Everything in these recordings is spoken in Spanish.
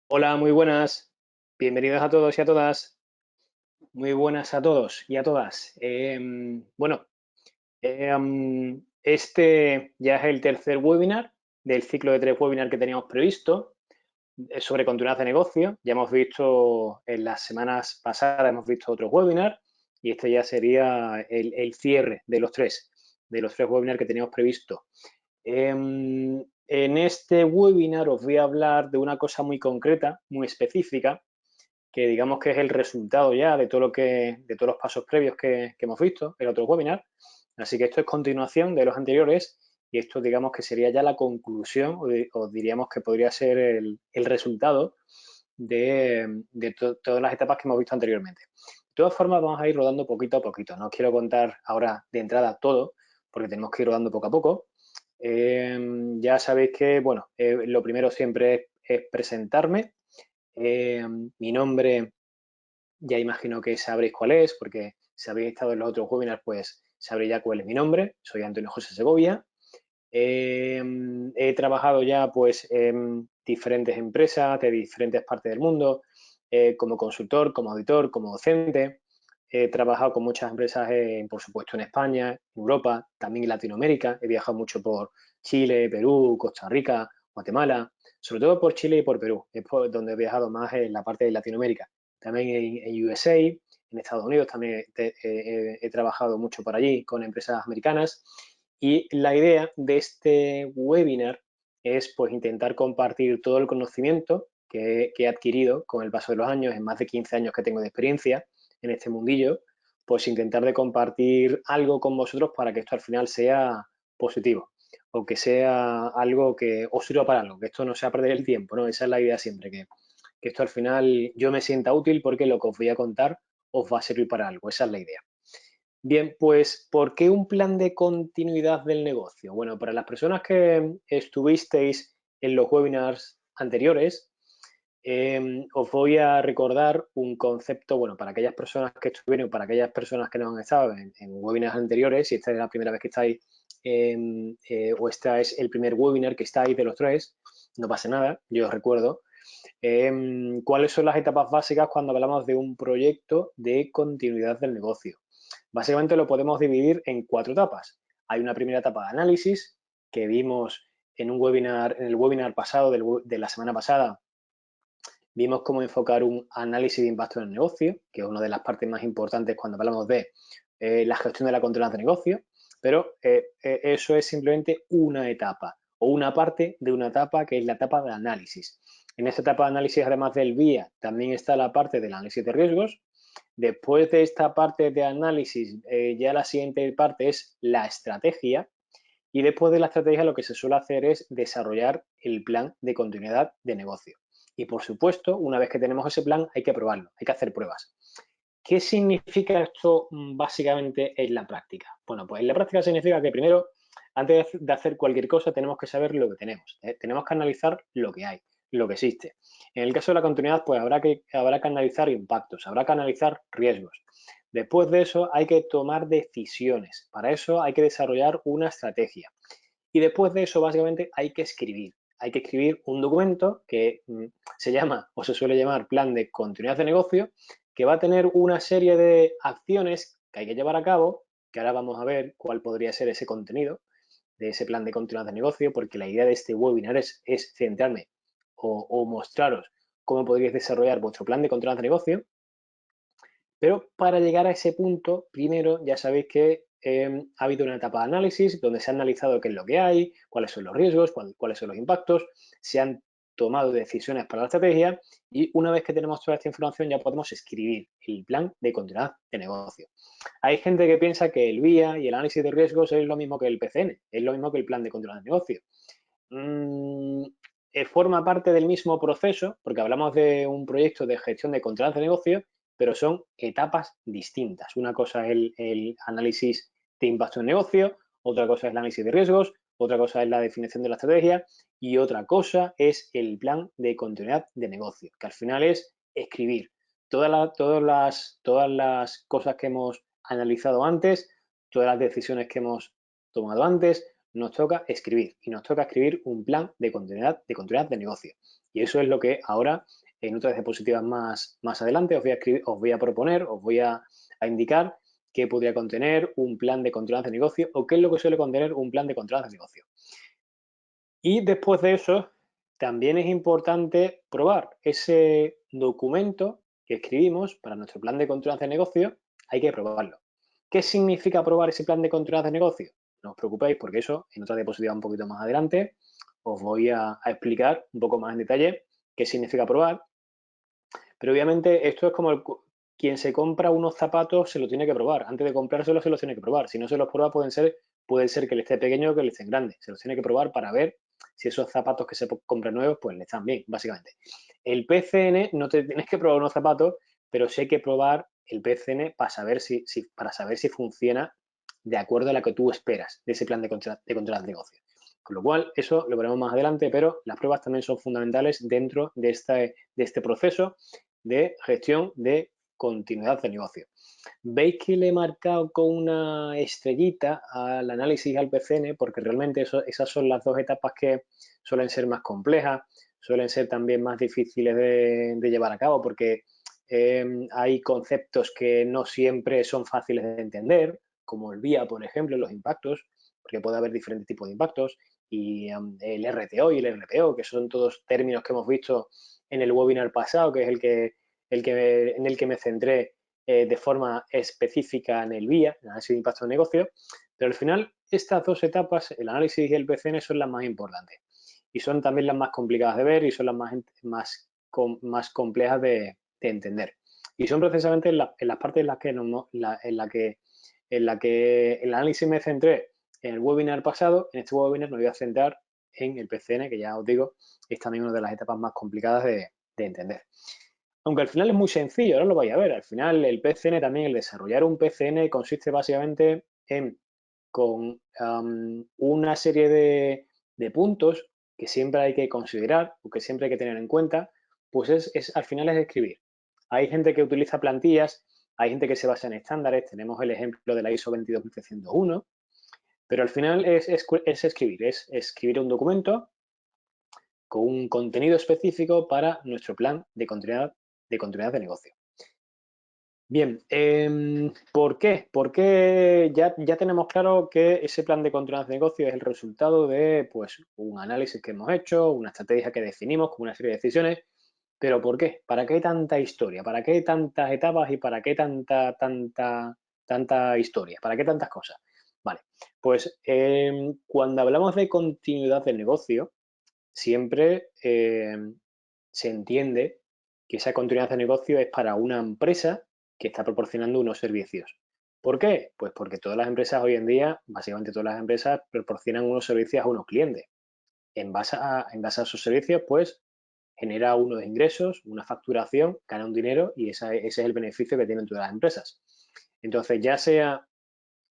Hola, muy buenas. Bienvenidos a todos y a todas. Muy buenas a todos y a todas. Este ya es el tercer webinar del ciclo de 3 webinars que teníamos previsto sobre continuidad de negocio. Ya hemos visto en las semanas pasadas, hemos visto otros webinars y este ya sería el cierre de los tres webinars que teníamos previsto. En este webinar os voy a hablar de una cosa muy concreta, muy específica, que digamos que es el resultado ya de de todos los pasos previos que hemos visto en otro webinar. Así que esto es continuación de los anteriores y esto digamos que sería ya la conclusión o diríamos que podría ser el resultado de todas las etapas que hemos visto anteriormente. De todas formas, vamos a ir rodando poquito a poquito. No os quiero contar ahora de entrada todo, porque tenemos que ir rodando poco a poco. Ya sabéis que, bueno, lo primero siempre es presentarme. Mi nombre ya imagino que sabréis cuál es, porque si habéis estado en los otros webinars, pues sabréis ya cuál es mi nombre. Soy Antonio José Segovia. He trabajado ya pues en diferentes empresas de diferentes partes del mundo, como consultor, como auditor, como docente. He trabajado con muchas empresas, por supuesto, en España, en Europa, también en Latinoamérica. He viajado mucho por Chile, Perú, Costa Rica, Guatemala, sobre todo por Chile y por Perú, es por donde he viajado más en la parte de Latinoamérica. También en USA, en Estados Unidos también he trabajado mucho por allí con empresas americanas. Y la idea de este webinar es pues intentar compartir todo el conocimiento que he adquirido con el paso de los años, en más de 15 años que tengo de experiencia en este mundillo, pues intentar de compartir algo con vosotros para que esto al final sea positivo o que sea algo que os sirva para algo, que esto no sea perder el tiempo, ¿no? Esa es la idea siempre, que esto al final yo me sienta útil porque lo que os voy a contar os va a servir para algo, esa es la idea. Bien, pues, ¿por qué un plan de continuidad del negocio? Bueno, para las personas que estuvisteis en los webinars anteriores, os voy a recordar un concepto, bueno, para aquellas personas que estuvieron, para aquellas personas que no han estado en webinars anteriores, si esta es la primera vez que estáis o este es el primer webinar que estáis de los tres, no pasa nada, yo os recuerdo. ¿Cuáles son las etapas básicas cuando hablamos de un proyecto de continuidad del negocio? Básicamente lo podemos dividir en 4 etapas. Hay una primera etapa de análisis que vimos en un webinar, en el webinar pasado de la semana pasada. Vimos cómo enfocar un análisis de impacto en el negocio, que es una de las partes más importantes cuando hablamos de la gestión de la continuidad de negocio, pero eso es simplemente una etapa o una parte de una etapa que es la etapa de análisis. En esta etapa de análisis, además del VIA, también está la parte del análisis de riesgos. Después de esta parte de análisis, ya la siguiente parte es la estrategia. Y después de la estrategia lo que se suele hacer es desarrollar el plan de continuidad de negocio. Y por supuesto, una vez que tenemos ese plan, hay que probarlo, hay que hacer pruebas. ¿Qué significa esto básicamente en la práctica? Bueno, pues en la práctica significa que primero, antes de hacer cualquier cosa, tenemos que saber lo que tenemos. Tenemos que analizar lo que hay, lo que existe. En el caso de la continuidad, pues habrá que analizar impactos, habrá que analizar riesgos. Después de eso, hay que tomar decisiones. Para eso hay que desarrollar una estrategia. Y después de eso, básicamente, hay que escribir. Hay que escribir un documento que se llama o se suele llamar plan de continuidad de negocio, que va a tener una serie de acciones que hay que llevar a cabo, que ahora vamos a ver cuál podría ser ese contenido de ese plan de continuidad de negocio, porque la idea de este webinar es centrarme o mostraros cómo podríais desarrollar vuestro plan de continuidad de negocio. Pero para llegar a ese punto, primero ya sabéis que ha habido una etapa de análisis donde se ha analizado qué es lo que hay, cuáles son los riesgos, cuáles son los impactos, se han tomado decisiones para la estrategia y una vez que tenemos toda esta información ya podemos escribir el plan de continuidad de negocio. Hay gente que piensa que el VIA y el análisis de riesgos es lo mismo que el PCN, es lo mismo que el plan de continuidad de negocio. Mm, Forma parte del mismo proceso, porque hablamos de un proyecto de gestión de contratos de negocio, pero son etapas distintas. Una cosa es el análisis de impacto en negocio, otra cosa es el análisis de riesgos, otra cosa es la definición de la estrategia y otra cosa es el plan de continuidad de negocio, que al final es escribir todas las cosas que hemos analizado antes, todas las decisiones que hemos tomado antes, nos toca escribir y nos toca escribir un plan de continuidad de negocio. Y eso es lo que ahora en otras diapositivas más adelante os voy a proponer, os voy a indicar qué podría contener un plan de control de negocio o qué es lo que suele contener un plan de control de negocio. Y después de eso, también es importante probar ese documento que escribimos para nuestro plan de control de negocio, hay que probarlo. ¿Qué significa probar ese plan de control de negocio? No os preocupéis porque eso en otra diapositiva un poquito más adelante os voy a explicar un poco más en detalle qué significa probar. Pero obviamente esto es como quien se compra unos zapatos se lo tiene que probar. Antes de comprárselos se los tiene que probar. Si no se los prueba puede ser que le esté pequeño o que le estén grande. Se los tiene que probar para ver si esos zapatos que se compran nuevos pues le están bien, básicamente. El PCN no te tienes que probar unos zapatos, pero sí hay que probar el PCN para saber si funciona de acuerdo a lo que tú esperas de ese plan de control de negocio. Con lo cual, eso lo veremos más adelante, pero las pruebas también son fundamentales dentro de este proceso de gestión de continuidad de negocio. Veis que le he marcado con una estrellita al análisis y al PCN porque realmente esas son las dos etapas que suelen ser más complejas, suelen ser también más difíciles de llevar a cabo porque hay conceptos que no siempre son fáciles de entender, como el VIA, por ejemplo, los impactos, porque puede haber diferentes tipos de impactos, y el RTO y el RPO, que son todos términos que hemos visto en el webinar pasado, que es en el que me centré de forma específica en el VIA, el análisis de impacto de negocio, pero al final estas dos etapas, el análisis y el PCN, son las más importantes y son también las más complicadas de ver y son las más complejas de entender. Y son precisamente en las partes en las que el análisis me centré en el webinar pasado. En este webinar me voy a centrar en el PCN, que ya os digo, es también una de las etapas más complicadas de entender. Aunque al final es muy sencillo, ahora lo vais a ver. Al final el PCN también, el desarrollar un PCN consiste básicamente en con una serie de puntos que siempre hay que considerar o que siempre hay que tener en cuenta, pues al final es escribir. Hay gente que utiliza plantillas, hay gente que se basa en estándares, tenemos el ejemplo de la ISO 22301, pero al final es escribir un documento con un contenido específico para nuestro plan de continuidad de negocio. Bien, ¿por qué? Porque ya tenemos claro que ese plan de continuidad de negocio es el resultado de pues, un análisis que hemos hecho, una estrategia que definimos con una serie de decisiones. ¿Pero por qué? ¿Para qué tanta historia? ¿Para qué tantas etapas y para qué tanta historia? ¿Para qué tantas cosas? Vale, pues cuando hablamos de continuidad del negocio, siempre se entiende que esa continuidad de negocio es para una empresa que está proporcionando unos servicios. ¿Por qué? Pues porque todas las empresas hoy en día, básicamente todas las empresas, proporcionan unos servicios a unos clientes. En base a esos servicios, pues genera unos ingresos, una facturación, gana un dinero y ese es el beneficio que tienen todas las empresas. Entonces, ya sea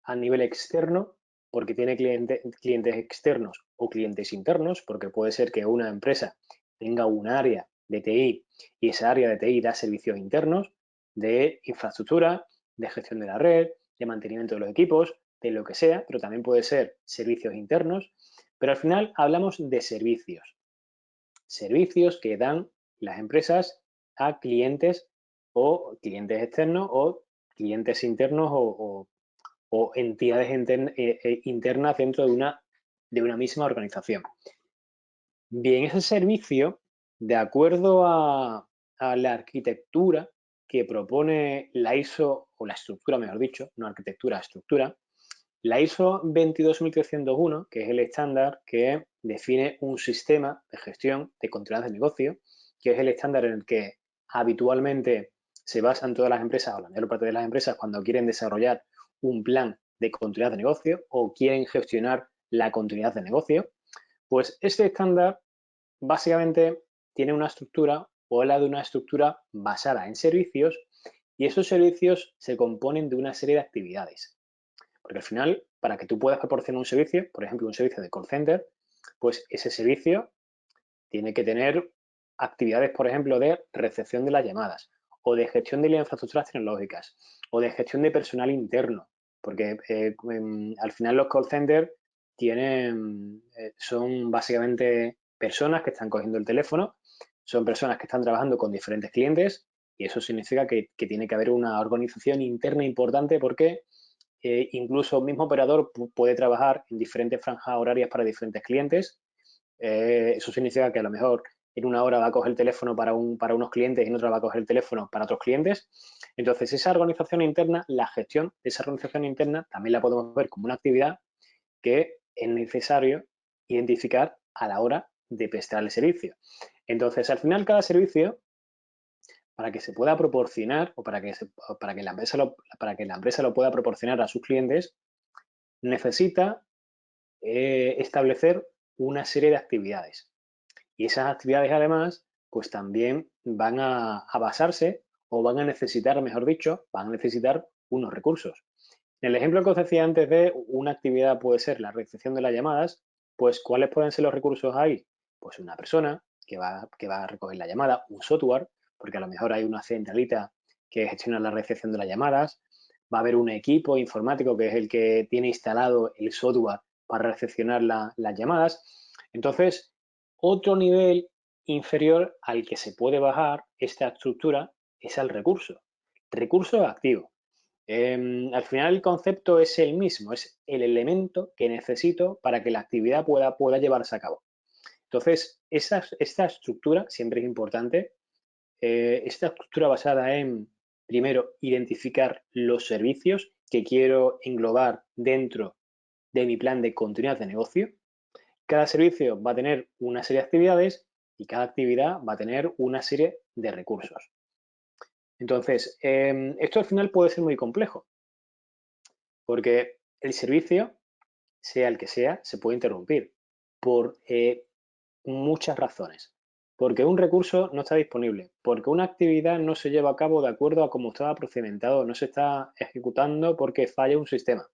a nivel externo, porque tiene clientes externos o clientes internos, porque puede ser que una empresa tenga un área de TI y esa área de TI da servicios internos de infraestructura, de gestión de la red, de mantenimiento de los equipos, de lo que sea, pero también puede ser servicios internos. Pero al final hablamos de servicios que dan las empresas a clientes o clientes externos o clientes internos o entidades internas dentro de una misma organización. Bien, ese servicio, de acuerdo a la arquitectura que propone la ISO, o la estructura, mejor dicho, no arquitectura, estructura, la ISO 22301, que es el estándar que define un sistema de gestión de continuidad de negocio, que es el estándar en el que habitualmente se basan todas las empresas o la mayor parte de las empresas cuando quieren desarrollar un plan de continuidad de negocio o quieren gestionar la continuidad de negocio, pues este estándar básicamente tiene una estructura o habla de una estructura basada en servicios y esos servicios se componen de una serie de actividades. Porque al final, para que tú puedas proporcionar un servicio, por ejemplo, un servicio de call center, pues ese servicio tiene que tener actividades, por ejemplo, de recepción de las llamadas o de gestión de las infraestructuras tecnológicas o de gestión de personal interno, porque al final los call centers son básicamente personas que están cogiendo el teléfono son personas que están trabajando con diferentes clientes y eso significa que tiene que haber una organización interna importante porque incluso un mismo operador puede trabajar en diferentes franjas horarias para diferentes clientes. Eso significa que a lo mejor en una hora va a coger el teléfono para unos clientes y en otra va a coger el teléfono para otros clientes. Entonces, esa organización interna, la gestión de esa organización interna, también la podemos ver como una actividad que es necesario identificar a la hora de prestar el servicio. Entonces, al final, cada servicio, para que se pueda proporcionar o para que la empresa lo pueda proporcionar a sus clientes, necesita establecer una serie de actividades. Y esas actividades, además, pues también van a basarse o van a necesitar, mejor dicho, van a necesitar unos recursos. En el ejemplo que os decía antes de una actividad puede ser la recepción de las llamadas, pues ¿cuáles pueden ser los recursos ahí? Pues una persona que va a recoger la llamada, un software, porque a lo mejor hay una centralita que gestiona la recepción de las llamadas, va a haber un equipo informático que es el que tiene instalado el software para recepcionar las llamadas. Entonces, otro nivel inferior al que se puede bajar esta estructura es al recurso. Recurso activo. Al final el concepto es el mismo, es el elemento que necesito para que la actividad pueda llevarse a cabo. Entonces, esta estructura siempre es importante. Esta estructura basada en, primero, identificar los servicios que quiero englobar dentro de mi plan de continuidad de negocio. Cada servicio va a tener una serie de actividades y cada actividad va a tener una serie de recursos. Entonces, esto al final puede ser muy complejo porque el servicio, sea el que sea, se puede interrumpir por muchas razones. Porque un recurso no está disponible, porque una actividad no se lleva a cabo de acuerdo a cómo estaba procedimentado, no se está ejecutando porque falla un sistema.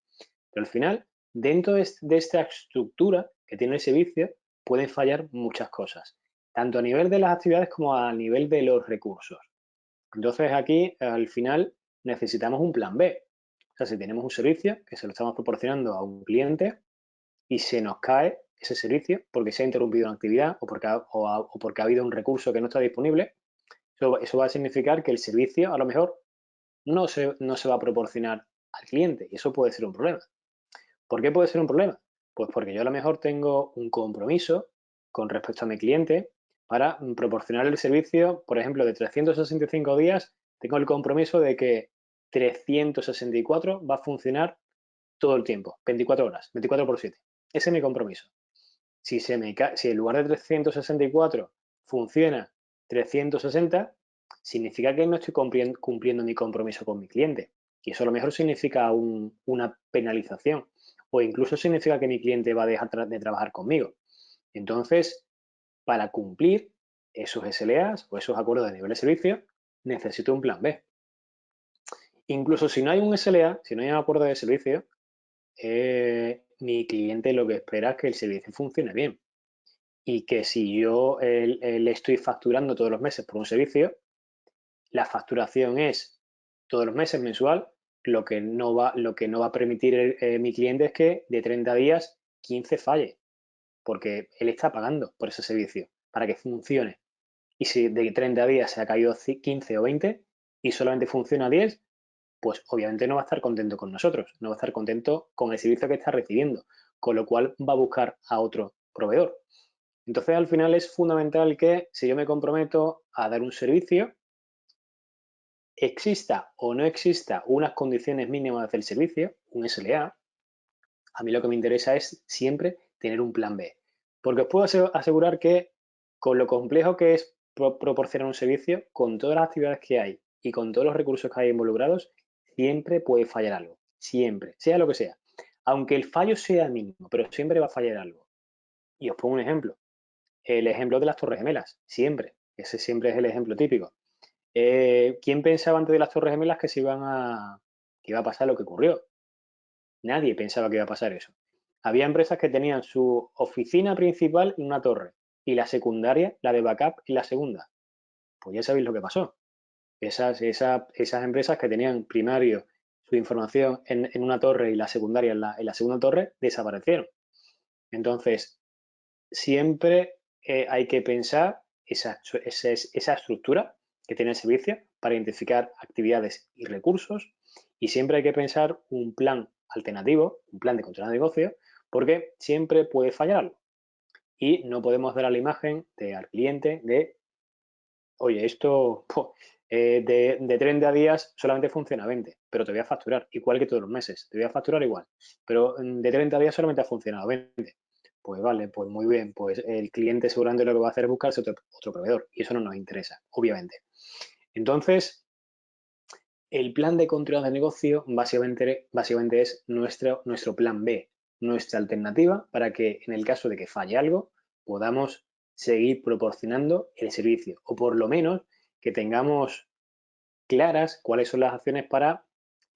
Pero al final, dentro de esta estructura que tiene el servicio, pueden fallar muchas cosas, tanto a nivel de las actividades como a nivel de los recursos. Entonces aquí, al final, necesitamos un plan B. O sea, si tenemos un servicio que se lo estamos proporcionando a un cliente y se nos cae ese servicio porque se ha interrumpido una actividad o porque ha habido un recurso que no está disponible, eso va a significar que el servicio a lo mejor no se va a proporcionar al cliente y eso puede ser un problema. ¿Por qué puede ser un problema? Pues porque yo a lo mejor tengo un compromiso con respecto a mi cliente para proporcionar el servicio, por ejemplo, de 365 días, tengo el compromiso de que 364 va a funcionar todo el tiempo, 24 horas, 24 por 7. Ese es mi compromiso. Si en lugar de 364 funciona 360, significa que no estoy cumpliendo mi compromiso con mi cliente. Y eso a lo mejor significa una penalización o incluso significa que mi cliente va a dejar de trabajar conmigo. Entonces, para cumplir esos SLAs o esos acuerdos de nivel de servicio, necesito un plan B. Incluso si no hay un SLA, si no hay un acuerdo de servicio, mi cliente lo que espera es que el servicio funcione bien y que si yo le estoy facturando todos los meses por un servicio, la facturación es todos los meses mensual, lo que no va a permitir mi cliente es que de 30 días 15 falle, porque él está pagando por ese servicio para que funcione. Y si de 30 días se ha caído 15 o 20 y solamente funciona 10, pues obviamente no va a estar contento con nosotros, no va a estar contento con el servicio que está recibiendo, con lo cual va a buscar a otro proveedor. Entonces, al final es fundamental que si yo me comprometo a dar un servicio, exista o no exista unas condiciones mínimas del servicio, un SLA, a mí lo que me interesa es siempre tener un plan B. Porque os puedo asegurar que con lo complejo que es proporcionar un servicio, con todas las actividades que hay y con todos los recursos que hay involucrados, siempre puede fallar algo. Siempre, sea lo que sea. Aunque el fallo sea mínimo, pero siempre va a fallar algo. Y os pongo un ejemplo. El ejemplo de las Torres Gemelas, siempre. Ese siempre es el ejemplo típico. ¿Quién pensaba antes de las Torres Gemelas que que iba a pasar lo que ocurrió? Nadie pensaba que iba a pasar eso. Había empresas que tenían su oficina principal en una torre y la secundaria, la de backup, en la segunda. Pues ya sabéis lo que pasó. Esas empresas que tenían primario su información en una torre y la secundaria en la segunda torre desaparecieron. Entonces, siempre hay que pensar esa estructura que tiene el servicio para identificar actividades y recursos, y siempre hay que pensar un plan alternativo, un plan de control de negocio, porque siempre puede fallar algo. Y no podemos dar a la imagen al cliente de, oye, esto de 30 días solamente funciona 20, pero te voy a facturar igual que todos los meses, te voy a facturar igual, pero de 30 días solamente ha funcionado 20. Pues vale, pues muy bien, pues el cliente seguramente lo que va a hacer es buscarse otro proveedor y eso no nos interesa, obviamente. Entonces, el plan de continuidad de negocio básicamente es nuestro plan B, nuestra alternativa para que en el caso de que falle algo podamos seguir proporcionando el servicio o por lo menos que tengamos claras cuáles son las acciones para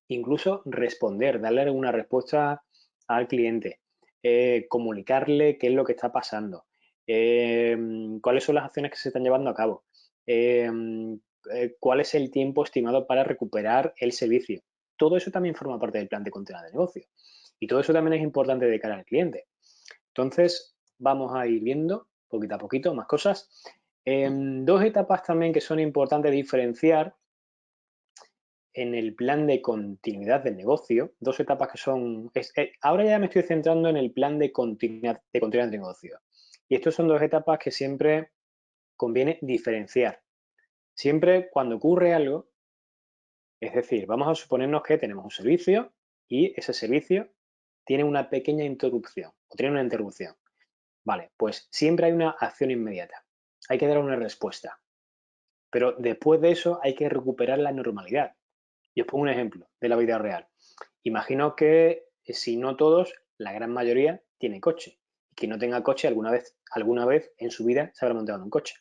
incluso responder, darle alguna respuesta al cliente, comunicarle qué es lo que está pasando, cuáles son las acciones que se están llevando a cabo, cuál es el tiempo estimado para recuperar el servicio. Todo eso también forma parte del plan de continuidad de negocio y todo eso también es importante de cara al cliente. Entonces, vamos a ir viendo poquito a poquito más cosas. Dos etapas también que son importantes diferenciar en el plan de continuidad del negocio, dos etapas que son... ahora ya me estoy centrando en el plan de continuidad del negocio. Y estas son dos etapas que siempre conviene diferenciar. Siempre cuando ocurre algo, es decir, vamos a suponernos que tenemos un servicio y ese servicio tiene una pequeña interrupción o tiene una interrupción. Vale, pues siempre hay una acción inmediata. Hay que dar una respuesta. Pero después de eso hay que recuperar la normalidad. Y os pongo un ejemplo de la vida real. Imagino que si no todos, la gran mayoría tiene coche. Y quien no tenga coche alguna vez en su vida se habrá montado en un coche.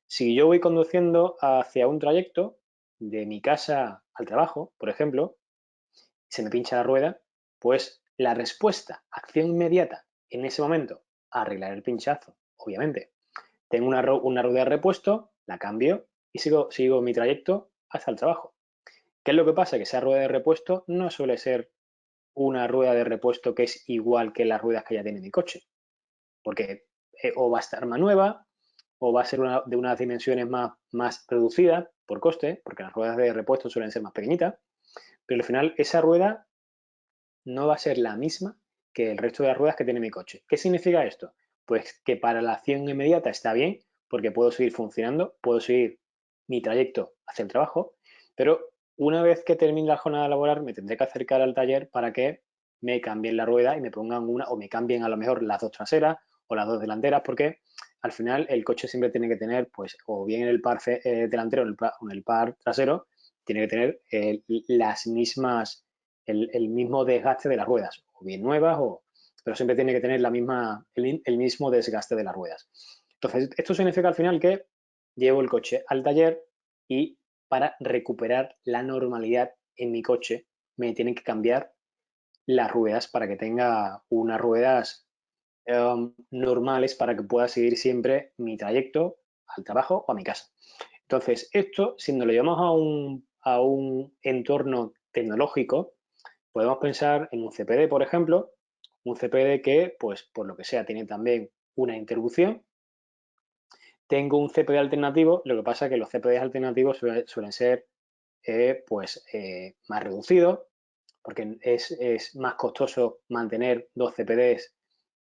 Si yo voy conduciendo hacia un trayecto de mi casa al trabajo, por ejemplo, se me pincha la rueda, pues la respuesta, acción inmediata en ese momento, arreglar el pinchazo, obviamente. Tengo una rueda de repuesto, la cambio y sigo mi trayecto hasta el trabajo. ¿Qué es lo que pasa? Que esa rueda de repuesto no suele ser una rueda de repuesto que es igual que las ruedas que ya tiene mi coche, porque o va a estar más nueva o va a ser de unas dimensiones más reducidas por coste, porque las ruedas de repuesto suelen ser más pequeñitas, pero al final esa rueda no va a ser la misma que el resto de las ruedas que tiene mi coche. ¿Qué significa esto? Pues que para la acción inmediata está bien, porque puedo seguir funcionando, puedo seguir mi trayecto hacia el trabajo, pero una vez que termine la jornada laboral me tendré que acercar al taller para que me cambien la rueda y me pongan una, o me cambien a lo mejor las dos traseras o las dos delanteras, porque al final el coche siempre tiene que tener, pues, o bien en el par delantero o en el par trasero, tiene que tener las mismas el mismo desgaste de las ruedas, o bien nuevas, pero siempre tiene que tener el mismo desgaste de las ruedas. Entonces, esto significa al final que llevo el coche al taller y para recuperar la normalidad en mi coche me tienen que cambiar las ruedas para que tenga unas ruedas normales para que pueda seguir siempre mi trayecto al trabajo o a mi casa. Entonces, esto, si nos lo llevamos a un entorno tecnológico, podemos pensar en un CPD, por ejemplo, un CPD que, pues, por lo que sea, tiene también una interrupción. Tengo un CPD alternativo, lo que pasa es que los CPD alternativos suelen ser más reducidos, porque es más costoso mantener dos CPDs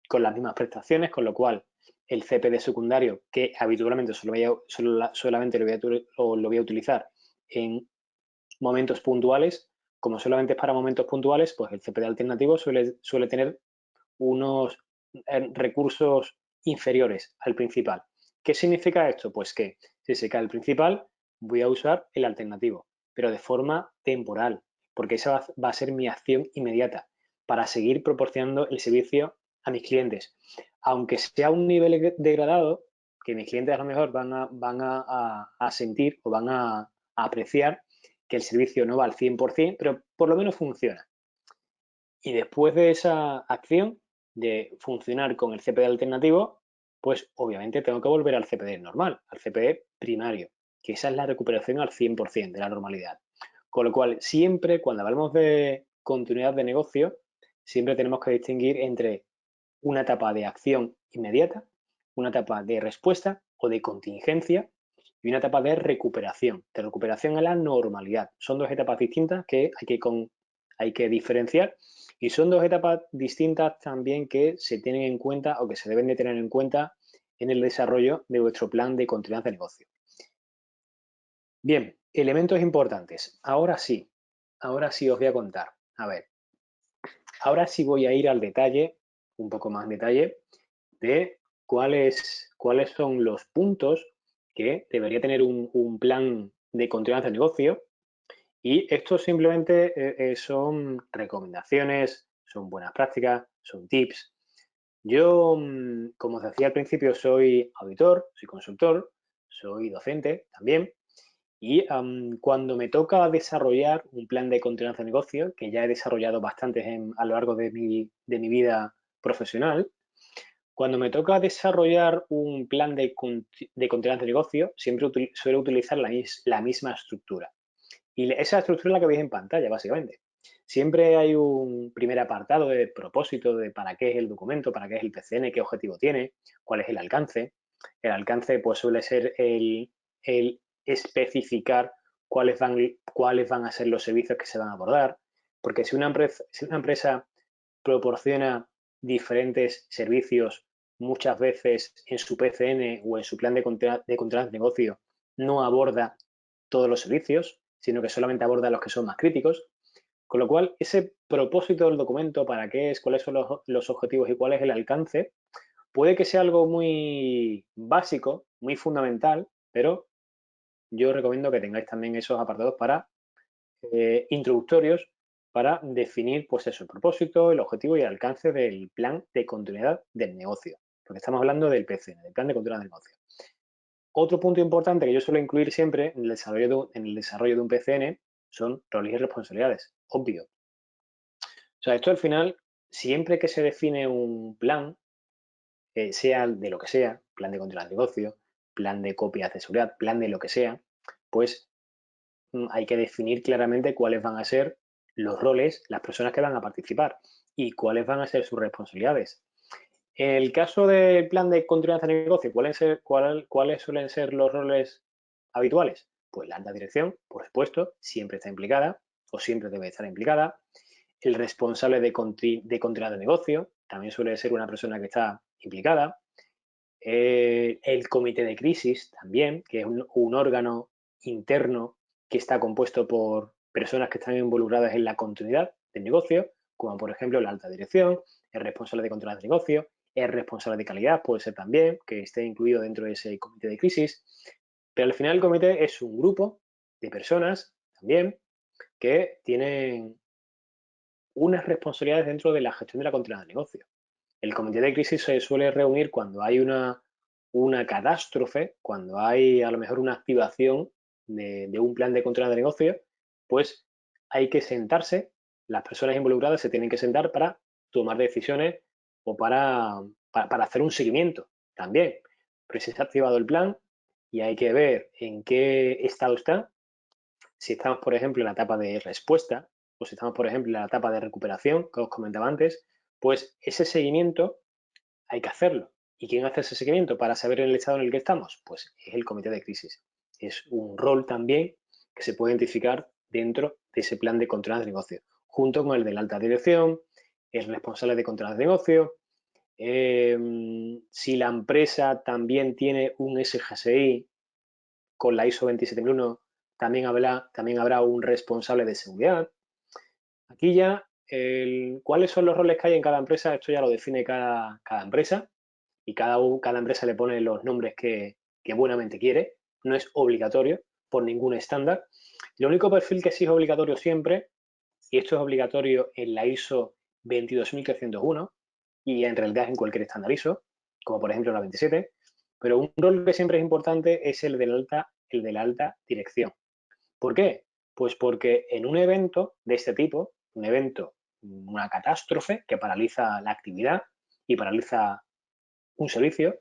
con las mismas prestaciones, con lo cual el CPD secundario, que habitualmente solamente lo voy a utilizar en momentos puntuales, como solamente es para momentos puntuales, pues el CPD alternativo suele tener unos recursos inferiores al principal. ¿Qué significa esto? Pues que si se cae el principal, voy a usar el alternativo, pero de forma temporal, porque esa va a ser mi acción inmediata para seguir proporcionando el servicio a mis clientes. Aunque sea un nivel degradado, que mis clientes a lo mejor van a sentir o van a apreciar que el servicio no va al 100%, pero por lo menos funciona. Y después de esa acción de funcionar con el CPD alternativo, pues obviamente tengo que volver al CPD normal, al CPD primario, que esa es la recuperación al 100% de la normalidad. Con lo cual, siempre cuando hablamos de continuidad de negocio, siempre tenemos que distinguir entre una etapa de acción inmediata, una etapa de respuesta o de contingencia y una etapa de recuperación a la normalidad. Son dos etapas distintas que hay que diferenciar y son dos etapas distintas también que se tienen en cuenta o que se deben de tener en cuenta en el desarrollo de vuestro plan de continuidad de negocio. Bien, elementos importantes. Ahora sí os voy a contar. A ver, ahora sí voy a ir al detalle, un poco más en detalle, de cuáles son los puntos que debería tener un plan de continuidad de negocio. Y esto simplemente son recomendaciones, son buenas prácticas, son tips. Yo, como os decía al principio, soy auditor, soy consultor, soy docente también. Y cuando me toca desarrollar un plan de continuidad de negocio, que ya he desarrollado bastantes a lo largo de mi vida profesional, cuando me toca desarrollar un plan de continuidad de negocio, siempre suelo utilizar la misma estructura. Y esa estructura es la que veis en pantalla, básicamente. Siempre hay un primer apartado de propósito, de para qué es el documento, para qué es el PCN, qué objetivo tiene, cuál es el alcance. El alcance pues suele ser el especificar cuáles van a ser los servicios que se van a abordar. Porque si una empresa proporciona diferentes servicios muchas veces en su PCN o en su plan de contrato de negocio, no aborda todos los servicios, sino que solamente aborda los que son más críticos. Con lo cual, ese propósito del documento, para qué es, cuáles son los objetivos y cuál es el alcance, puede que sea algo muy básico, muy fundamental, pero yo recomiendo que tengáis también esos apartados para introductorios para definir, pues eso, el propósito, el objetivo y el alcance del plan de continuidad del negocio. Porque estamos hablando del PCN, del plan de continuidad del negocio. Otro punto importante que yo suelo incluir siempre en el desarrollo de un PCN son roles y responsabilidades, obvio. O sea, esto al final, siempre que se define un plan, sea de lo que sea, plan de control de negocio, plan de copias de seguridad, plan de lo que sea, pues hay que definir claramente cuáles van a ser los roles, las personas que van a participar y cuáles van a ser sus responsabilidades. En el caso del plan de continuidad de negocio, ¿cuáles suelen ser los roles habituales? Pues la alta dirección, por supuesto, siempre está implicada o siempre debe estar implicada. El responsable de continuidad de negocio también suele ser una persona que está implicada. El comité de crisis también, que es un órgano interno que está compuesto por personas que están involucradas en la continuidad del negocio, como por ejemplo la alta dirección, el responsable de control de negocio, el responsable de calidad puede ser también, que esté incluido dentro de ese comité de crisis. Pero al final el comité es un grupo de personas también que tienen unas responsabilidades dentro de la gestión de la continuidad del negocio. El comité de crisis se suele reunir cuando hay una catástrofe, cuando hay a lo mejor una activación de un plan de control de negocio, pues hay que sentarse, las personas involucradas se tienen que sentar para tomar decisiones o para hacer un seguimiento también. Pero si se ha activado el plan y hay que ver en qué estado está, si estamos, por ejemplo, en la etapa de respuesta o si estamos, por ejemplo, en la etapa de recuperación, que os comentaba antes, pues ese seguimiento hay que hacerlo. ¿Y quién hace ese seguimiento para saber el estado en el que estamos? Pues es el comité de crisis. Es un rol también que se puede identificar dentro de ese plan de control de negocio, junto con el de la alta dirección, el responsable de control de negocio. Si la empresa también tiene un SGSI con la ISO 27001, también habrá un responsable de seguridad. Aquí ya, ¿cuáles son los roles que hay en cada empresa? Esto ya lo define cada empresa y cada empresa le pone los nombres que buenamente quiere. No es obligatorio por ningún estándar. El único perfil que sí es obligatorio siempre, y esto es obligatorio en la ISO 22301 y en realidad en cualquier estándar ISO, como por ejemplo la 27, pero un rol que siempre es importante es el de la alta dirección. ¿Por qué? Pues porque en un evento de este tipo, un evento, una catástrofe que paraliza la actividad y paraliza un servicio,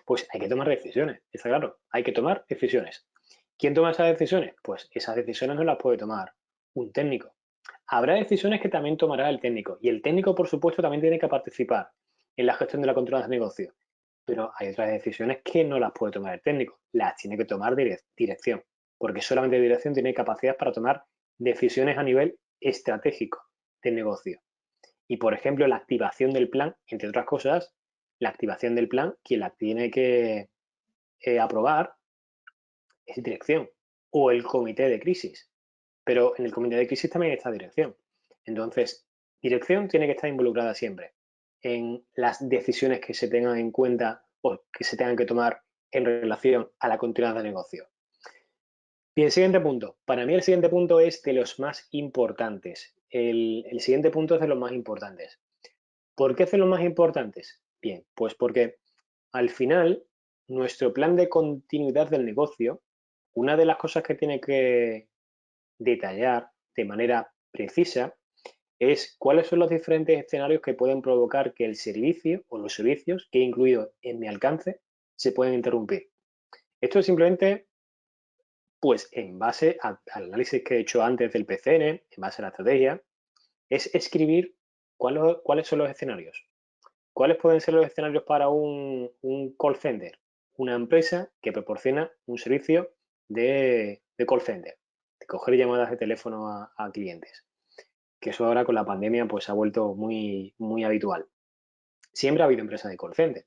pues hay que tomar decisiones, está claro, hay que tomar decisiones. ¿Quién toma esas decisiones? Pues esas decisiones no las puede tomar un técnico. Habrá decisiones que también tomará el técnico y el técnico, por supuesto, también tiene que participar en la gestión de la control de negocio. pero hay otras decisiones que no las puede tomar el técnico, las tiene que tomar dirección, porque solamente dirección tiene capacidad para tomar decisiones a nivel estratégico del negocio. Y, por ejemplo, la activación del plan, entre otras cosas, la activación del plan, quien la tiene que aprobar es dirección o el comité de crisis. Pero en el comité de crisis también está dirección. Entonces, dirección tiene que estar involucrada siempre en las decisiones que se tengan en cuenta o que se tengan que tomar en relación a la continuidad del negocio. Bien, siguiente punto. Para mí el siguiente punto es de los más importantes. El siguiente punto es de los más importantes. ¿Por qué es de los más importantes? Bien, pues porque al final nuestro plan de continuidad del negocio, una de las cosas que tiene que detallar de manera precisa es cuáles son los diferentes escenarios que pueden provocar que el servicio o los servicios que he incluido en mi alcance se pueden interrumpir. Esto es simplemente, pues, en base al análisis que he hecho antes del PCN, en base a la estrategia, es escribir cuáles son los escenarios. ¿Cuáles pueden ser los escenarios para un call center? Una empresa que proporciona un servicio de call center, de coger llamadas de teléfono a clientes, que eso ahora con la pandemia pues ha vuelto muy, muy habitual. Siempre ha habido empresas de call center,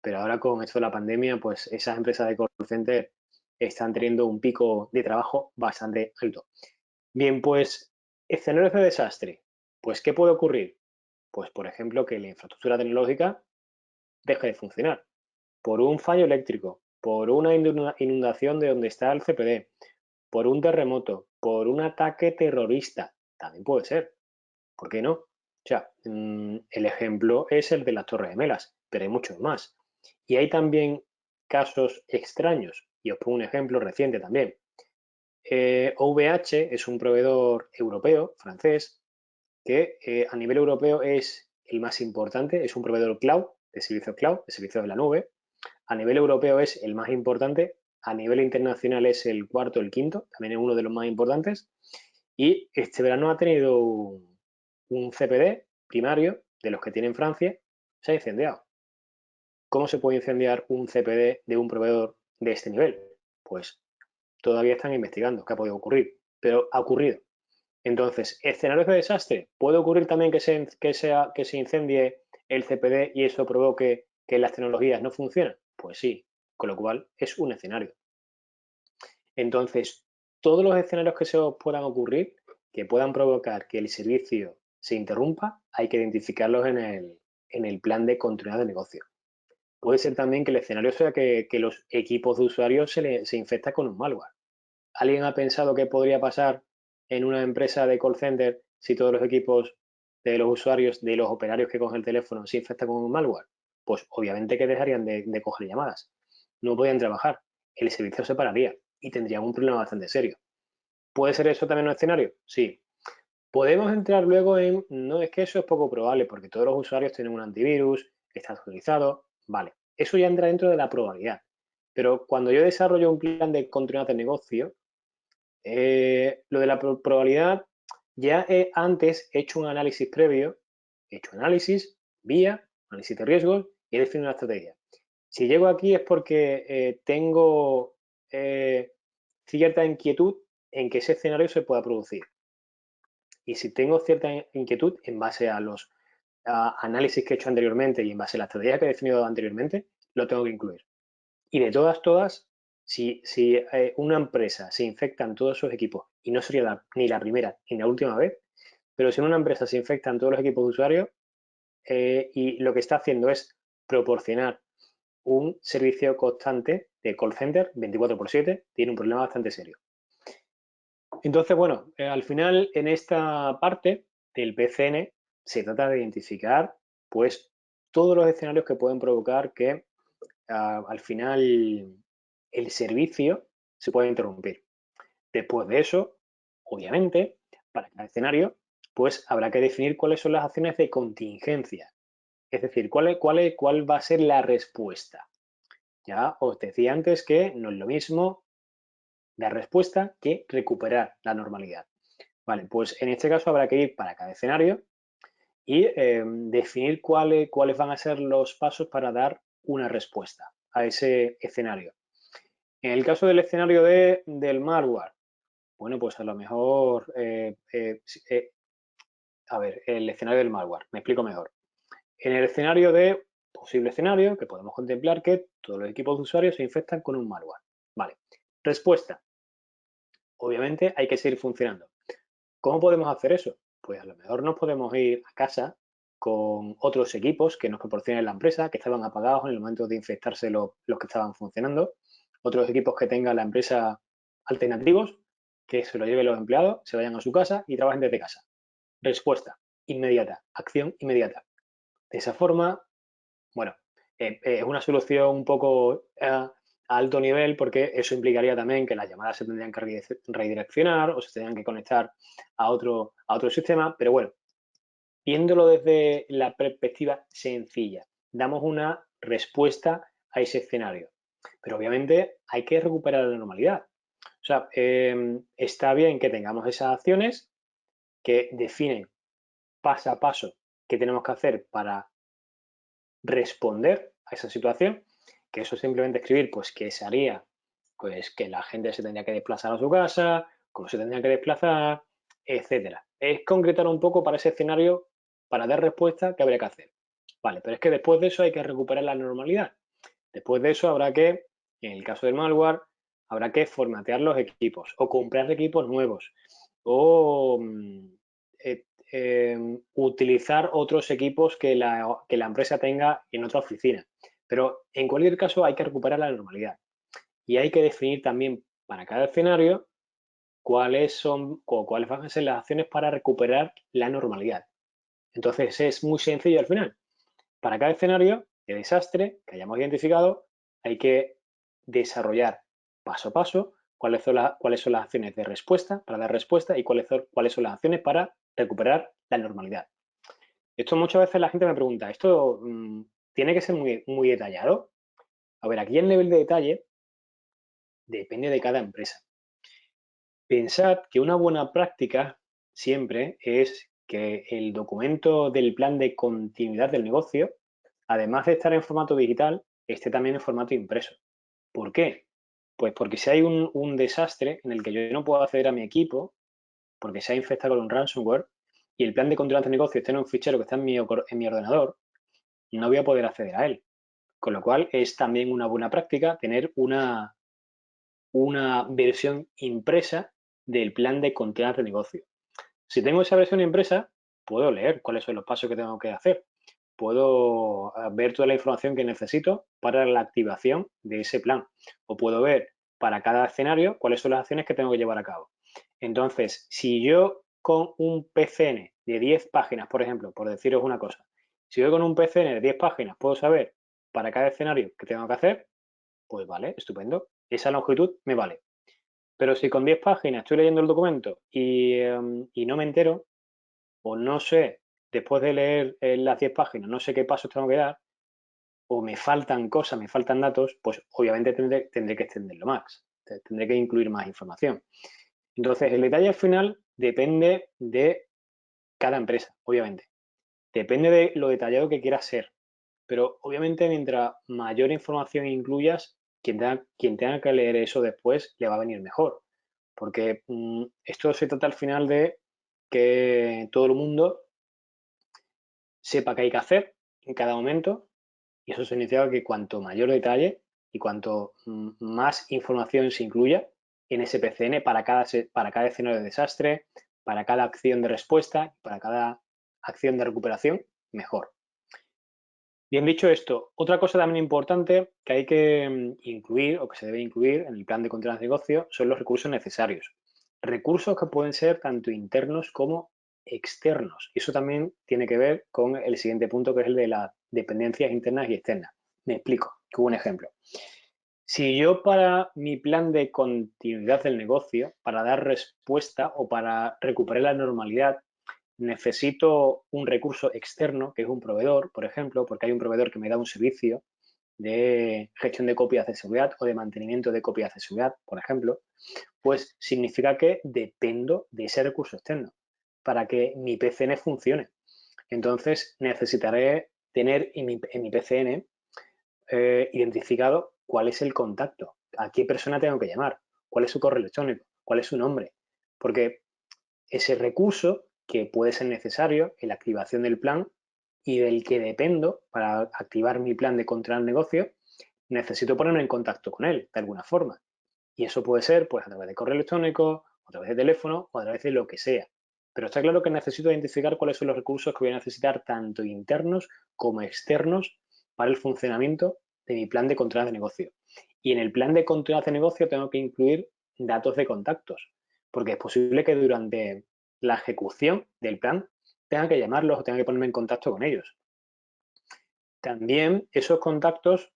pero ahora con esto de la pandemia pues esas empresas de call center están teniendo un pico de trabajo bastante alto. Bien, pues escenarios de desastre. Pues ¿qué puede ocurrir? Pues por ejemplo que la infraestructura tecnológica deje de funcionar por un fallo eléctrico, por una inundación de donde está el CPD, por un terremoto, por un ataque terrorista. También puede ser. ¿Por qué no? O sea, el ejemplo es el de las Torres Gemelas, pero hay muchos más. Y hay también casos extraños. Y os pongo un ejemplo reciente también. OVH es un proveedor europeo, francés, que a nivel europeo es el más importante, es un proveedor cloud, de servicios de la nube. A nivel europeo es el más importante, a nivel internacional es el cuarto, el quinto, también es uno de los más importantes. Y este verano ha tenido un CPD primario de los que tiene en Francia, se ha incendiado. ¿Cómo se puede incendiar un CPD de un proveedor de este nivel? Pues todavía están investigando qué ha podido ocurrir, pero ha ocurrido. Entonces, escenarios de desastre. ¿Puede ocurrir también que se incendie el CPD y eso provoque que las tecnologías no funcionen? Pues sí, con lo cual es un escenario. Entonces, todos los escenarios que se os puedan ocurrir, que puedan provocar que el servicio se interrumpa, hay que identificarlos en el plan de continuidad de negocio. Puede ser también que el escenario sea que los equipos de usuarios se infectan con un malware. ¿Alguien ha pensado qué podría pasar en una empresa de call center si todos los equipos de los usuarios, de los operarios que cogen el teléfono, se infectan con un malware? Pues obviamente que dejarían de coger llamadas. No podían trabajar. El servicio se pararía y tendrían un problema bastante serio. ¿Puede ser eso también un escenario? Sí. Podemos entrar luego en, no, es que eso es poco probable porque todos los usuarios tienen un antivirus, está actualizado, vale. Eso ya entra dentro de la probabilidad. Pero cuando yo desarrollo un plan de continuidad de negocio, lo de la probabilidad, ya he antes hecho un análisis previo, he hecho análisis, vía, análisis de riesgos y he definido una estrategia. Si llego aquí es porque tengo cierta inquietud en que ese escenario se pueda producir. Y si tengo cierta inquietud en base a los análisis que he hecho anteriormente y en base a la estrategia que he definido anteriormente, lo tengo que incluir. Y de todas, si una empresa se infectan todos sus equipos, y no sería ni la primera ni la última vez, pero si en una empresa se infectan todos los equipos de usuarios y lo que está haciendo es proporcionar un servicio constante de call center 24/7, tiene un problema bastante serio. Entonces, bueno, al final en esta parte del PCN se trata de identificar pues todos los escenarios que pueden provocar que al final el servicio se puede interrumpir. Después de eso, obviamente, para cada escenario, pues habrá que definir cuáles son las acciones de contingencia. Es decir, cuál va a ser la respuesta. Ya os decía antes que no es lo mismo dar respuesta que recuperar la normalidad. Vale, pues en este caso habrá que ir para cada escenario y definir cuáles van a ser los pasos para dar una respuesta a ese escenario. En el caso del escenario del malware, bueno, pues a lo mejor, a ver, el escenario del malware, me explico mejor. En el escenario posible escenario, que podemos contemplar que todos los equipos de usuarios se infectan con un malware. Vale. Respuesta. Obviamente hay que seguir funcionando. ¿Cómo podemos hacer eso? Pues a lo mejor nos podemos ir a casa con otros equipos que nos proporcione la empresa, que estaban apagados en el momento de infectarse los que estaban funcionando. Otros equipos que tenga la empresa alternativos, que se lo lleven los empleados, se vayan a su casa y trabajen desde casa. Respuesta inmediata, acción inmediata. De esa forma, bueno, es una solución un poco a alto nivel porque eso implicaría también que las llamadas se tendrían que redireccionar o se tendrían que conectar a otro sistema, pero bueno, viéndolo desde la perspectiva sencilla, damos una respuesta a ese escenario. Pero obviamente hay que recuperar la normalidad. O sea, está bien que tengamos esas acciones que definen paso a paso qué tenemos que hacer para responder a esa situación, que eso simplemente escribir, pues, qué se haría, pues, que la gente se tendría que desplazar a su casa, cómo se tendría que desplazar, etcétera. Es concretar un poco para ese escenario, para dar respuesta, qué habría que hacer. Vale, pero es que después de eso hay que recuperar la normalidad. Después de eso habrá que, en el caso del malware, habrá que formatear los equipos o comprar equipos nuevos o utilizar otros equipos que la empresa tenga en otra oficina. Pero en cualquier caso hay que recuperar la normalidad y hay que definir también para cada escenario cuáles van a ser las acciones para recuperar la normalidad. Entonces es muy sencillo al final. Para cada escenario de desastre que hayamos identificado, hay que desarrollar paso a paso cuáles son las acciones de respuesta para dar respuesta y cuáles son las acciones para recuperar la normalidad. Esto muchas veces la gente me pregunta, ¿esto tiene que ser muy, muy detallado? A ver, aquí el nivel de detalle depende de cada empresa. Pensad que una buena práctica siempre es que el documento del plan de continuidad del negocio, además de estar en formato digital, esté también en formato impreso. ¿Por qué? Pues porque si hay un desastre en el que yo no puedo acceder a mi equipo, porque se ha infectado con un ransomware, y el plan de continuidad del negocio está en un fichero que está en mi ordenador, no voy a poder acceder a él. Con lo cual es también una buena práctica tener una versión impresa del plan de continuidad de negocio. Si tengo esa versión impresa, puedo leer cuáles son los pasos que tengo que hacer. Puedo ver toda la información que necesito para la activación de ese plan. O puedo ver para cada escenario cuáles son las acciones que tengo que llevar a cabo. Entonces, si yo con un PCN de 10 páginas, por ejemplo, por deciros una cosa, si yo con un PCN de 10 páginas puedo saber para cada escenario qué tengo que hacer, pues vale, estupendo. Esa longitud me vale. Pero si con 10 páginas estoy leyendo el documento y no me entero, o no sé, después de leer las 10 páginas, no sé qué pasos tengo que dar, o me faltan cosas, me faltan datos, pues obviamente tendré que extenderlo más, tendré que incluir más información. Entonces, el detalle al final depende de cada empresa, obviamente. Depende de lo detallado que quieras ser. Pero obviamente mientras mayor información incluyas, quien tenga que leer eso después le va a venir mejor. Porque esto se trata al final de que todo el mundo sepa qué hay que hacer en cada momento y eso significa que cuanto mayor detalle y cuanto más información se incluya en ese PCN para cada escenario de desastre, para cada acción de respuesta, para cada acción de recuperación, mejor. Bien dicho esto, otra cosa también importante que hay que incluir o que se debe incluir en el plan de continuidad de negocio son los recursos necesarios. Recursos que pueden ser tanto internos como externos. Y eso también tiene que ver con el siguiente punto, que es el de las dependencias internas y externas. Me explico, como un ejemplo. Si yo para mi plan de continuidad del negocio, para dar respuesta o para recuperar la normalidad, necesito un recurso externo, que es un proveedor, por ejemplo, porque hay un proveedor que me da un servicio de gestión de copias de seguridad o de mantenimiento de copias de seguridad, por ejemplo, pues significa que dependo de ese recurso externo para que mi PCN funcione. Entonces necesitaré tener en mi PCN identificado cuál es el contacto, a qué persona tengo que llamar, cuál es su correo electrónico, cuál es su nombre, porque ese recurso que puede ser necesario en la activación del plan y del que dependo para activar mi plan de controlar el negocio, necesito ponerme en contacto con él de alguna forma. Y eso puede ser pues a través de correo electrónico, a través de teléfono o a través de lo que sea. Pero está claro que necesito identificar cuáles son los recursos que voy a necesitar tanto internos como externos para el funcionamiento de mi plan de control de negocio. Y en el plan de control de negocio tengo que incluir datos de contactos, porque es posible que durante la ejecución del plan tenga que llamarlos o tenga que ponerme en contacto con ellos. También en esos contactos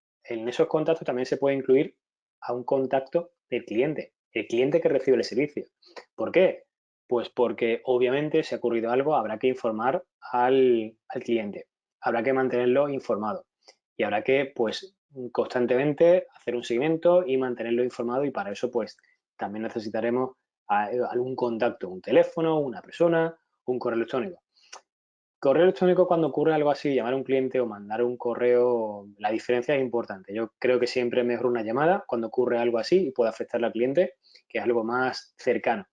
también se puede incluir a un contacto del cliente, el cliente que recibe el servicio. ¿Por qué? Pues porque obviamente si ha ocurrido algo habrá que informar al cliente, habrá que mantenerlo informado y habrá que pues constantemente hacer un seguimiento y mantenerlo informado y para eso pues también necesitaremos algún contacto, un teléfono, una persona, un correo electrónico. Correo electrónico, cuando ocurre algo así, llamar a un cliente o mandar un correo, la diferencia es importante. Yo creo que siempre es mejor una llamada cuando ocurre algo así y puede afectarle al cliente, que es algo más cercano.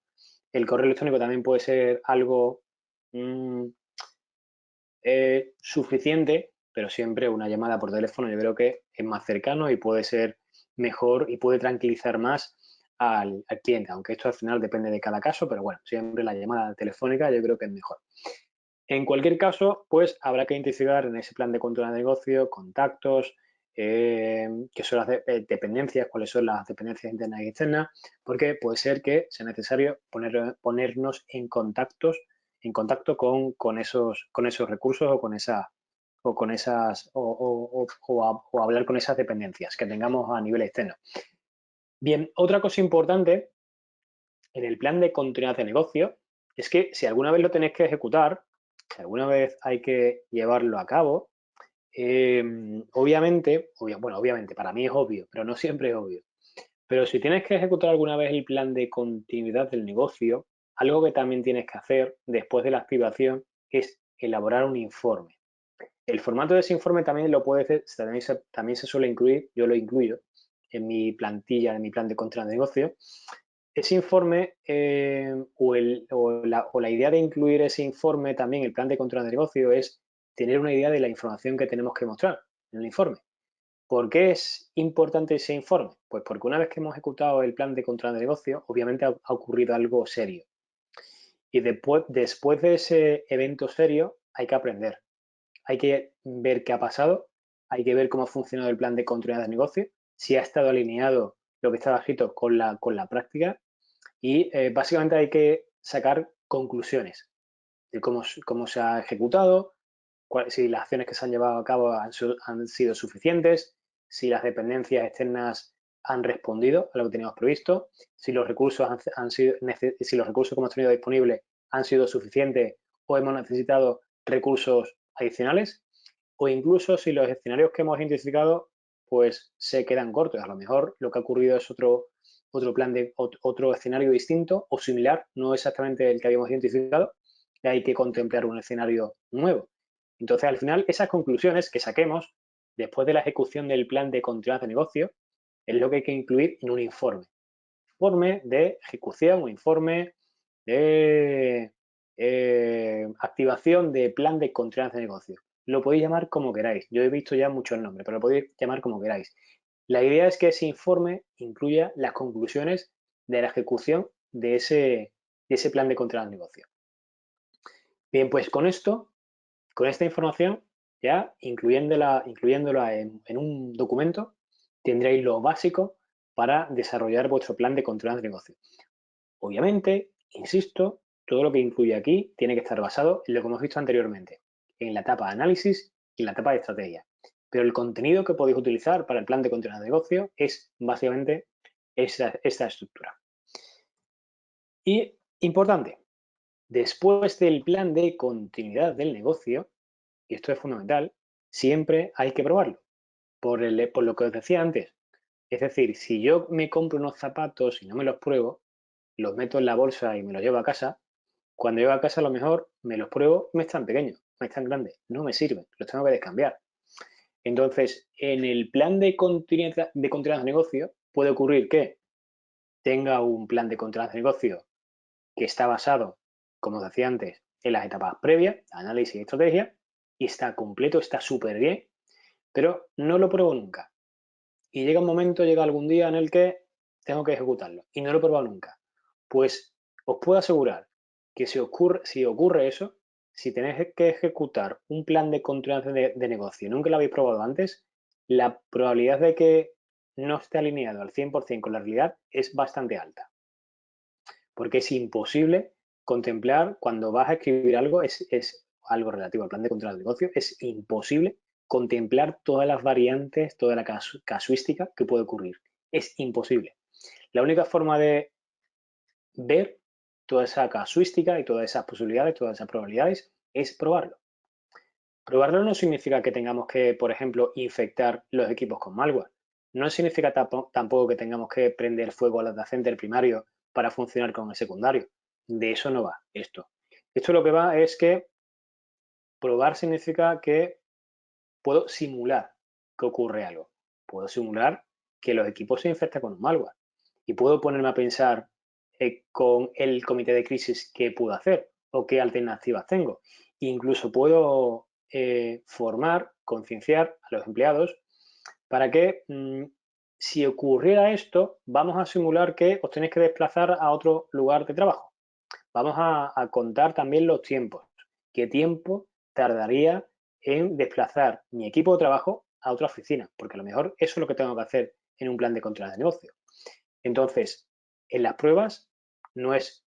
El correo electrónico también puede ser algo mm, suficiente, pero siempre una llamada por teléfono yo creo que es más cercano y puede ser mejor y puede tranquilizar más al cliente, aunque esto al final depende de cada caso, pero bueno, siempre la llamada telefónica yo creo que es mejor. En cualquier caso, pues habrá que identificar en ese plan de control de negocio contactos, qué son las dependencias, cuáles son las dependencias internas y externas, porque puede ser que sea necesario ponernos en contacto con esos recursos o hablar con esas dependencias que tengamos a nivel externo. Bien, otra cosa importante en el plan de continuidad de negocio es que si alguna vez lo tenéis que ejecutar, si alguna vez hay que llevarlo a cabo, obviamente, para mí es obvio, pero no siempre es obvio. Pero si tienes que ejecutar alguna vez el plan de continuidad del negocio, algo que también tienes que hacer después de la activación es elaborar un informe. El formato de ese informe también lo puedes hacer, también se suele incluir, yo lo incluyo en mi plantilla, en mi plan de control de negocio. Ese informe o la idea de incluir ese informe también, el plan de control de negocio, es tener una idea de la información que tenemos que mostrar en el informe. ¿Por qué es importante ese informe? Pues porque una vez que hemos ejecutado el plan de control de negocio, obviamente ha ocurrido algo serio. Y después de ese evento serio hay que aprender. Hay que ver qué ha pasado, hay que ver cómo ha funcionado el plan de continuidad de negocio, si ha estado alineado lo que estaba escrito con la práctica y básicamente hay que sacar conclusiones de cómo se ha ejecutado, si las acciones que se han llevado a cabo han sido suficientes, si las dependencias externas han respondido a lo que teníamos previsto, si los recursos si los recursos que hemos tenido disponibles han sido suficientes o hemos necesitado recursos adicionales, o incluso si los escenarios que hemos identificado pues se quedan cortos. A lo mejor lo que ha ocurrido es otro escenario distinto o similar, no exactamente el que habíamos identificado, y hay que contemplar un escenario nuevo. Entonces, al final, esas conclusiones que saquemos después de la ejecución del plan de continuidad de negocio es lo que hay que incluir en un informe. Informe de ejecución o informe de activación de plan de continuidad de negocio. Lo podéis llamar como queráis. Yo he visto ya muchos nombres, pero lo podéis llamar como queráis. La idea es que ese informe incluya las conclusiones de la ejecución de ese plan de continuidad de negocio. Bien, pues con esta información, ya incluyéndola en un documento, tendréis lo básico para desarrollar vuestro plan de control de negocio. Obviamente, insisto, todo lo que incluye aquí tiene que estar basado en lo que hemos visto anteriormente, en la etapa de análisis y en la etapa de estrategia. Pero el contenido que podéis utilizar para el plan de control de negocio es básicamente esta estructura. Y importante, después del plan de continuidad del negocio, y esto es fundamental, siempre hay que probarlo. Por lo que os decía antes, es decir, si yo me compro unos zapatos y no me los pruebo, los meto en la bolsa y me los llevo a casa, cuando llego a casa a lo mejor me los pruebo y me están pequeños, me están grandes, no me sirven, los tengo que descambiar. Entonces, en el plan de continuidad de negocio puede ocurrir que tenga un plan de continuidad de negocio que está basado, como os decía antes, en las etapas previas, análisis y estrategia, y está completo, está súper bien, pero no lo pruebo nunca. Y llega un momento, llega algún día en el que tengo que ejecutarlo y no lo he probado nunca. Pues os puedo asegurar que si ocurre eso, si tenéis que ejecutar un plan de continuación de negocio y nunca lo habéis probado antes, la probabilidad de que no esté alineado al 100% con la realidad es bastante alta. Porque es imposible contemplar cuando vas a escribir algo, es algo relativo al plan de control del negocio, es imposible contemplar todas las variantes, toda la casuística que puede ocurrir. Es imposible. La única forma de ver toda esa casuística y todas esas posibilidades, todas esas probabilidades, es probarlo. Probarlo no significa que tengamos que, por ejemplo, infectar los equipos con malware. No significa tampoco que tengamos que prender fuego al data center primario para funcionar con el secundario. De eso no va esto. Esto lo que va es que probar significa que puedo simular que ocurre algo. Puedo simular que los equipos se infectan con un malware. Y puedo ponerme a pensar con el comité de crisis qué puedo hacer o qué alternativas tengo. Incluso puedo formar, concienciar a los empleados para que si ocurriera esto, vamos a simular que os tenéis que desplazar a otro lugar de trabajo. Vamos a contar también los tiempos. ¿Qué tiempo tardaría en desplazar mi equipo de trabajo a otra oficina? Porque a lo mejor eso es lo que tengo que hacer en un plan de control de negocio. Entonces, en las pruebas no es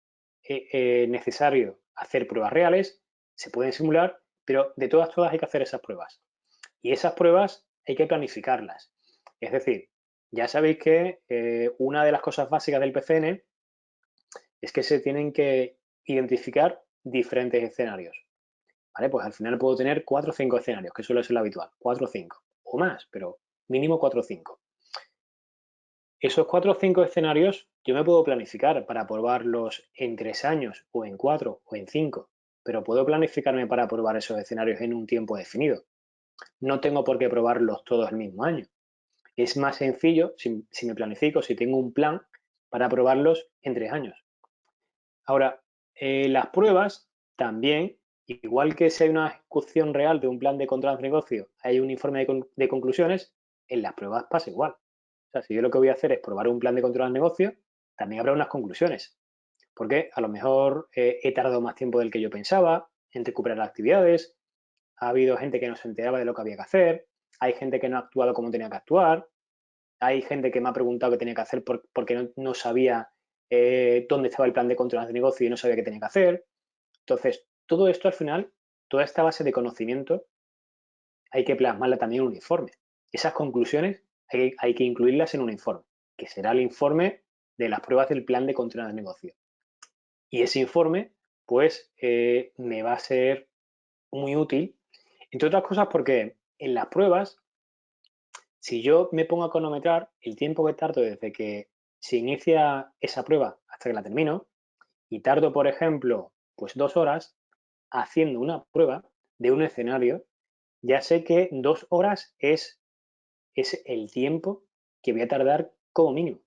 necesario hacer pruebas reales, se pueden simular, pero de todas hay que hacer esas pruebas. Y esas pruebas hay que planificarlas. Es decir, ya sabéis que una de las cosas básicas del PCN es que se tienen que identificar diferentes escenarios. ¿Vale? Pues al final puedo tener 4 o 5 escenarios, que suele ser lo habitual, 4 o 5, o más, pero mínimo 4 o 5. Esos 4 o 5 escenarios yo me puedo planificar para probarlos en 3 años, o en 4, o en 5, pero puedo planificarme para probar esos escenarios en un tiempo definido. No tengo por qué probarlos todos el mismo año. Es más sencillo si me planifico, si tengo un plan para probarlos en 3 años. Ahora, las pruebas también, igual que si hay una ejecución real de un plan de control de negocio, hay un informe de conclusiones, en las pruebas pasa igual. O sea, si yo lo que voy a hacer es probar un plan de control de negocio, también habrá unas conclusiones. Porque a lo mejor he tardado más tiempo del que yo pensaba en recuperar las actividades, ha habido gente que no se enteraba de lo que había que hacer, hay gente que no ha actuado como tenía que actuar, hay gente que me ha preguntado qué tenía que hacer porque no sabía dónde estaba el plan de control de negocio y no sabía qué tenía que hacer. Entonces, todo esto al final, toda esta base de conocimiento, hay que plasmarla también en un informe. Esas conclusiones hay que incluirlas en un informe, que será el informe de las pruebas del plan de control de negocio. Y ese informe, pues, me va a ser muy útil, entre otras cosas porque en las pruebas, si yo me pongo a cronometrar el tiempo que tardo desde que se inicia esa prueba hasta que la termino, y tardo, por ejemplo, pues 2 horas haciendo una prueba de un escenario, ya sé que 2 horas es el tiempo que voy a tardar como mínimo.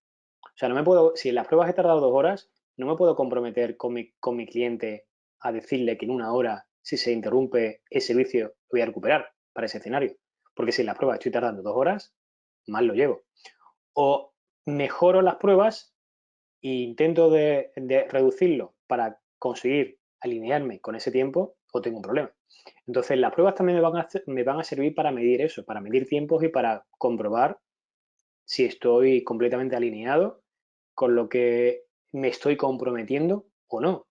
O sea, no me puedo, si en las pruebas he tardado 2 horas, no me puedo comprometer con mi cliente a decirle que en 1 hora, si se interrumpe el servicio, voy a recuperar para ese escenario. Porque si en las pruebas estoy tardando 2 horas, mal lo llevo. O mejoro las pruebas e intento de reducirlo para conseguir alinearme con ese tiempo, o tengo un problema. Entonces, las pruebas también me van a servir para medir eso, para medir tiempos y para comprobar si estoy completamente alineado con lo que me estoy comprometiendo o no.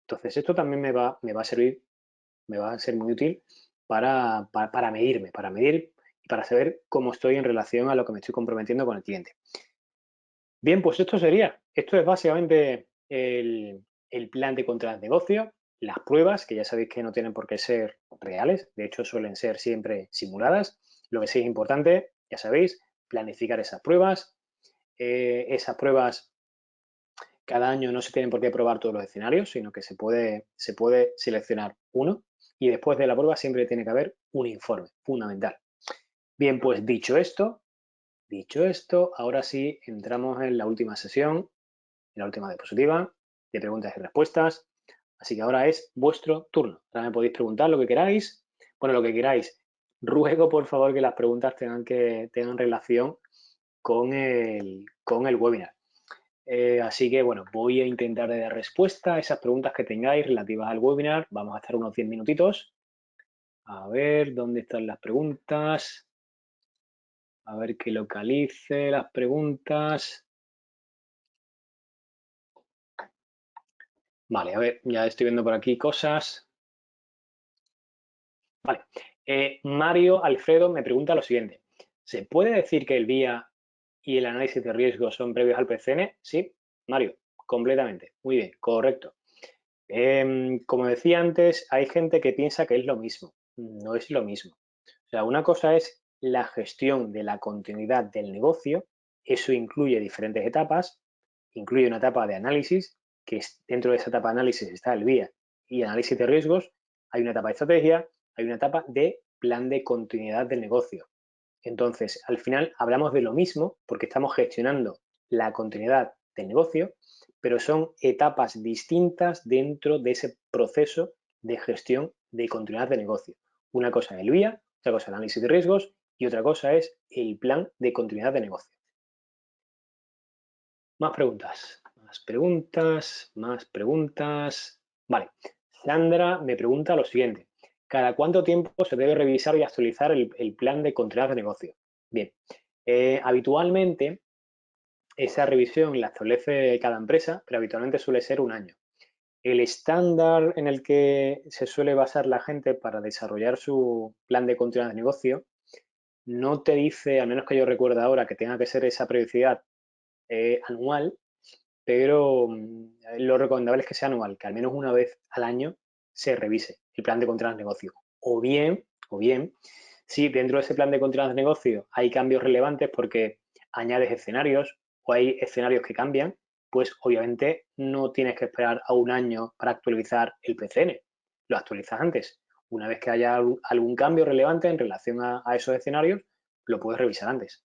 Entonces, esto también me va a servir, me va a ser muy útil para medirme, para medir y para saber cómo estoy en relación a lo que me estoy comprometiendo con el cliente. Bien, pues esto es básicamente el plan de control de negocio, las pruebas, que ya sabéis que no tienen por qué ser reales, de hecho suelen ser siempre simuladas. Lo que sí es importante, ya sabéis, planificar esas pruebas cada año no se tienen por qué probar todos los escenarios, sino que se puede seleccionar uno y después de la prueba siempre tiene que haber un informe, fundamental. Bien, pues dicho esto, ahora sí entramos en la última sesión, en la última diapositiva de preguntas y respuestas. Así que ahora es vuestro turno. Ahora me podéis preguntar lo que queráis. Bueno, lo que queráis. Ruego, por favor, que las preguntas tengan relación con el webinar. Así que, bueno, voy a intentar dar respuesta a esas preguntas que tengáis relativas al webinar. Vamos a estar unos 10 minutitos. A ver, ¿dónde están las preguntas? A ver que localice las preguntas. Vale, a ver, ya estoy viendo por aquí cosas. Vale. Mario Alfredo me pregunta lo siguiente. ¿Se puede decir que el VIA y el análisis de riesgo son previos al PCN? Sí, Mario, completamente. Muy bien, correcto. Como decía antes, hay gente que piensa que es lo mismo. No es lo mismo. O sea, una cosa es la gestión de la continuidad del negocio. Eso incluye diferentes etapas. Incluye una etapa de análisis, que dentro de esa etapa de análisis está el VIA y análisis de riesgos. Hay una etapa de estrategia, hay una etapa de plan de continuidad del negocio. Entonces, al final hablamos de lo mismo porque estamos gestionando la continuidad del negocio, pero son etapas distintas dentro de ese proceso de gestión de continuidad de negocio. Una cosa es el VIA, otra cosa es el análisis de riesgos y otra cosa es el plan de continuidad de negocio. Más preguntas, más preguntas, más preguntas. Vale, Sandra me pregunta lo siguiente. ¿Cada cuánto tiempo se debe revisar y actualizar el plan de continuidad de negocio? Bien, habitualmente esa revisión la establece cada empresa, pero habitualmente suele ser un año. El estándar en el que se suele basar la gente para desarrollar su plan de continuidad de negocio no te dice, al menos que yo recuerde ahora, que tenga que ser esa periodicidad anual, pero lo recomendable es que sea anual, que al menos una vez al año se revise el plan de continuidad de negocio. O bien, si dentro de ese plan de continuidad de negocio hay cambios relevantes porque añades escenarios o hay escenarios que cambian, pues obviamente no tienes que esperar a un año para actualizar el PCN. Lo actualizas antes. Una vez que haya algún cambio relevante en relación a esos escenarios, lo puedes revisar antes.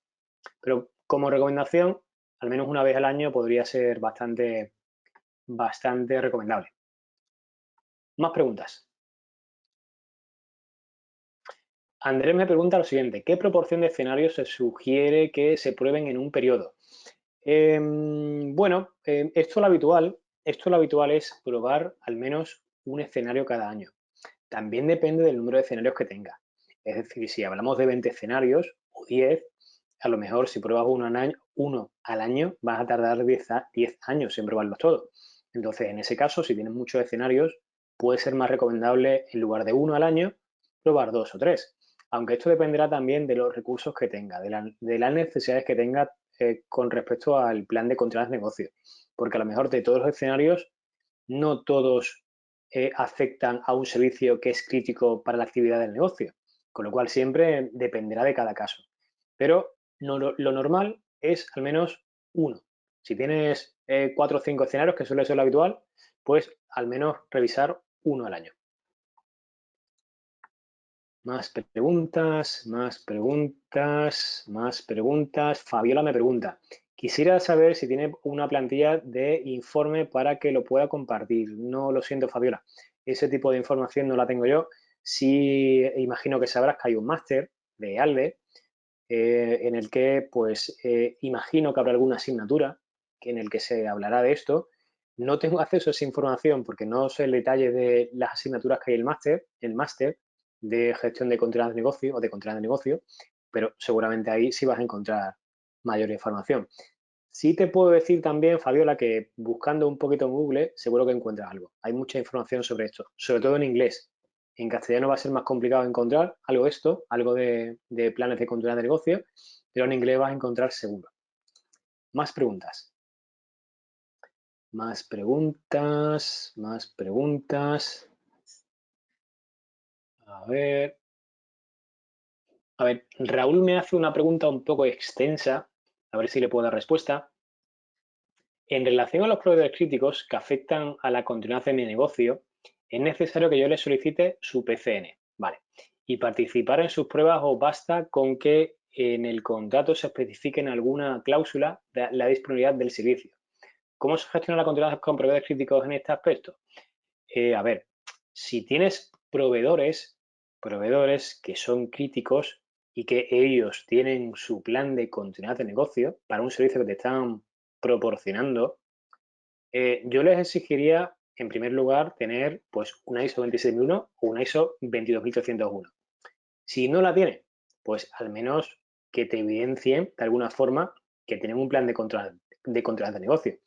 Pero como recomendación, al menos una vez al año podría ser bastante recomendable. Más preguntas. Andrés me pregunta lo siguiente, ¿qué proporción de escenarios se sugiere que se prueben en un periodo? Bueno, esto lo habitual es probar al menos un escenario cada año. También depende del número de escenarios que tenga. Es decir, si hablamos de 20 escenarios o 10, a lo mejor si pruebas uno al año vas a tardar 10 años en probarlos todos. Entonces, en ese caso, si tienes muchos escenarios, puede ser más recomendable, en lugar de uno al año, probar 2 o 3. Aunque esto dependerá también de los recursos que tenga, de las necesidades que tenga con respecto al plan de continuidad de negocio. Porque a lo mejor de todos los escenarios, no todos afectan a un servicio que es crítico para la actividad del negocio. Con lo cual siempre dependerá de cada caso. Pero lo normal es al menos uno. Si tienes 4 o 5 escenarios, que suele ser lo habitual, pues al menos revisar uno al año. Más preguntas, más preguntas, más preguntas. Fabiola me pregunta, quisiera saber si tiene una plantilla de informe para que lo pueda compartir. No lo siento, Fabiola. Ese tipo de información no la tengo yo. Sí, imagino que sabrás que hay un máster de ALBE en el que, pues, imagino que habrá alguna asignatura en el que se hablará de esto. No tengo acceso a esa información porque no sé el detalle de las asignaturas que hay en el máster de gestión de continuidad de negocio o de continuidad de negocio, pero seguramente ahí sí vas a encontrar mayor información. Sí te puedo decir también, Fabiola, que buscando un poquito en Google seguro que encuentras algo. Hay mucha información sobre esto, sobre todo en inglés. En castellano va a ser más complicado encontrar algo de esto, algo de planes de continuidad de negocio, pero en inglés vas a encontrar seguro. Más preguntas. Más preguntas, más preguntas. A ver. A ver, Raúl me hace una pregunta un poco extensa, a ver si le puedo dar respuesta. En relación a los proveedores críticos que afectan a la continuidad de mi negocio, es necesario que yo les solicite su PCN. Vale. y participar en sus pruebas o basta con que en el contrato se especifique en alguna cláusula la disponibilidad del servicio. ¿Cómo se gestiona la continuidad con proveedores críticos en este aspecto? A ver, si tienes proveedores que son críticos y que ellos tienen su plan de continuidad de negocio para un servicio que te están proporcionando, yo les exigiría, en primer lugar, tener pues una ISO 26001 o una ISO 22301. Si no la tienen, pues al menos que te evidencien de alguna forma que tienen un plan de control de negocio.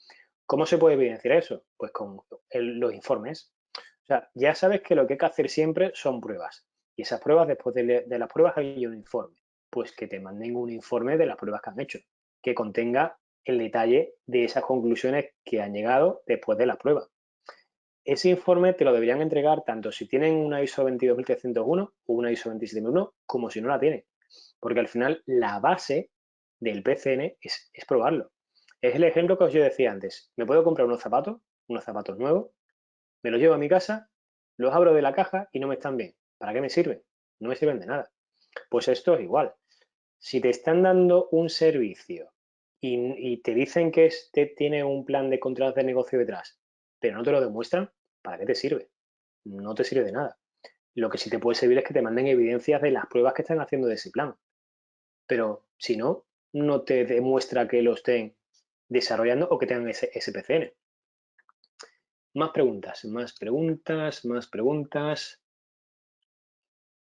¿Cómo se puede evidenciar eso? Pues con los informes. O sea, ya sabes que lo que hay que hacer siempre son pruebas. Y esas pruebas, después de las pruebas hay un informe. Pues que te manden un informe de las pruebas que han hecho, que contenga el detalle de esas conclusiones que han llegado después de las pruebas. Ese informe te lo deberían entregar tanto si tienen una ISO 22301 o una ISO 27001 como si no la tienen. Porque al final la base del PCN es probarlo. Es el ejemplo que os yo decía antes. Me puedo comprar unos zapatos nuevos, me los llevo a mi casa, los abro de la caja y no me están bien. ¿Para qué me sirven? No me sirven de nada. Pues esto es igual. Si te están dando un servicio y te dicen que este tiene un plan de contratos de negocio detrás, pero no te lo demuestran, ¿para qué te sirve? No te sirve de nada. Lo que sí te puede servir es que te manden evidencias de las pruebas que están haciendo de ese plan. Pero si no, no te demuestra que lo estén desarrollando o que tengan ese PCN. Más preguntas, más preguntas, más preguntas,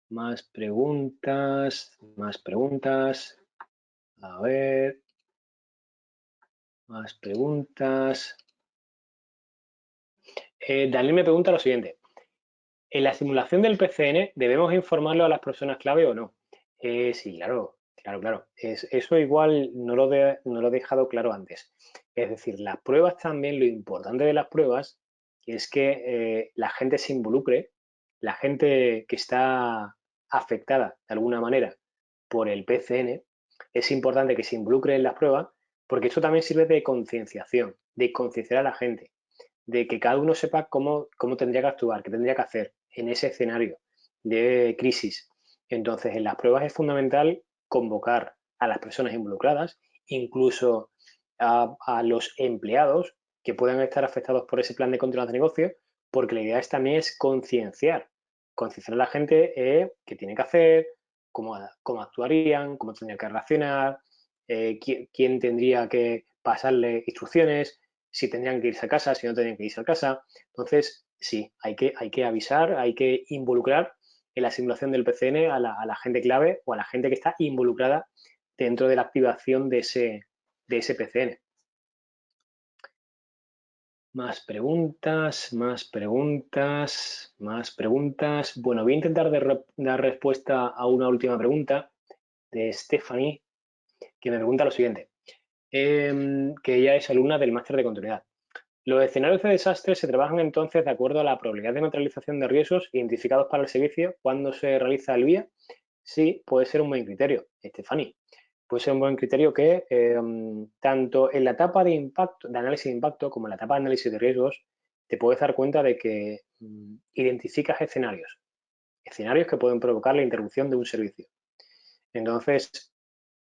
más preguntas, más preguntas. A ver, más preguntas. Daniel me pregunta lo siguiente. ¿En la simulación del PCN debemos informarlo a las personas clave o no? Sí, claro, claro. Eso igual no lo he dejado claro antes. Es decir, las pruebas también, lo importante de las pruebas es que la gente se involucre, la gente que está afectada de alguna manera por el PCN, es importante que se involucre en las pruebas porque esto también sirve de concienciación, de concienciar a la gente, de que cada uno sepa cómo tendría que actuar, qué tendría que hacer en ese escenario de crisis. Entonces, en las pruebas es fundamental convocar a las personas involucradas, incluso a los empleados que puedan estar afectados por ese plan de control de negocio, porque la idea también es concienciar a la gente qué tiene que hacer, cómo actuarían, cómo tendría que reaccionar, quién tendría que pasarle instrucciones, si tendrían que irse a casa, si no tendrían que irse a casa. Entonces, sí, hay que avisar, hay que involucrar en la simulación del PCN a la gente clave o a la gente que está involucrada dentro de la activación de ese PCN. Más preguntas, más preguntas, más preguntas. Bueno, voy a intentar dar respuesta a una última pregunta de Stephanie, que me pregunta lo siguiente, que ella es alumna del máster de continuidad. Los escenarios de desastre se trabajan entonces de acuerdo a la probabilidad de neutralización de riesgos identificados para el servicio cuando se realiza el VIA. Sí, puede ser un buen criterio, Stephanie. Puede ser un buen criterio que tanto en la etapa de impacto, de análisis de impacto, como en la etapa de análisis de riesgos, te puedes dar cuenta de que identificas escenarios que pueden provocar la interrupción de un servicio. Entonces,